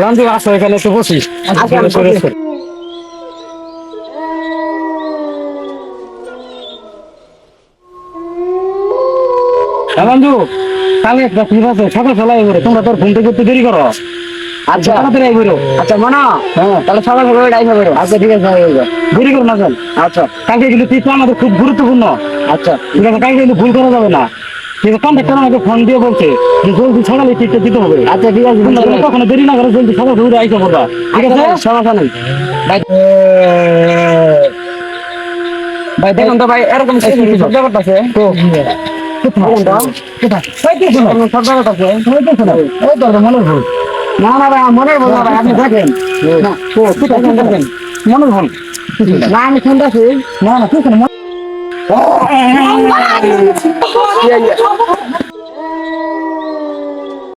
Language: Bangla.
রামজি আসো এখানে তো বসি। রামজু কালে একটা ঠিক আছে সকাল সকাল এবারে তোমরা তোর ঘুম থেকে একটু দেরি করো। আচ্ছা তাড়াতাড়ি আইবো। আচ্ছা মানা হ্যাঁ তাহলে সকাল সকাল আইসা বেরো। আচ্ছা ঠিক আছে দেরি করো না চল। আচ্ছা কালকে কিন্তু টিপস আমাদের খুব গুরুত্বপূর্ণ। আচ্ছা ঠিক আছে কালকে কিন্তু ভুল করা যাবে না। ঠিক আছে কন্ট্রাক্টর আমাকে ফোন দিয়ে বলছে যে জলদি সকালে টিপটা দিতে হবে। আচ্ছা ঠিক আছে কখনো দেরি না করে জলদি সকাল সকাল আইসা বলবা। ঠিক আছে সমস্যা নেই ভাই। দেখুন তো ভাই এরকম শব্দ করতেছে তো না না ভাই মনের ভুল না ভাই আপনি দেখেন মনের ভুল না আমি শুনতেছি না না কিছু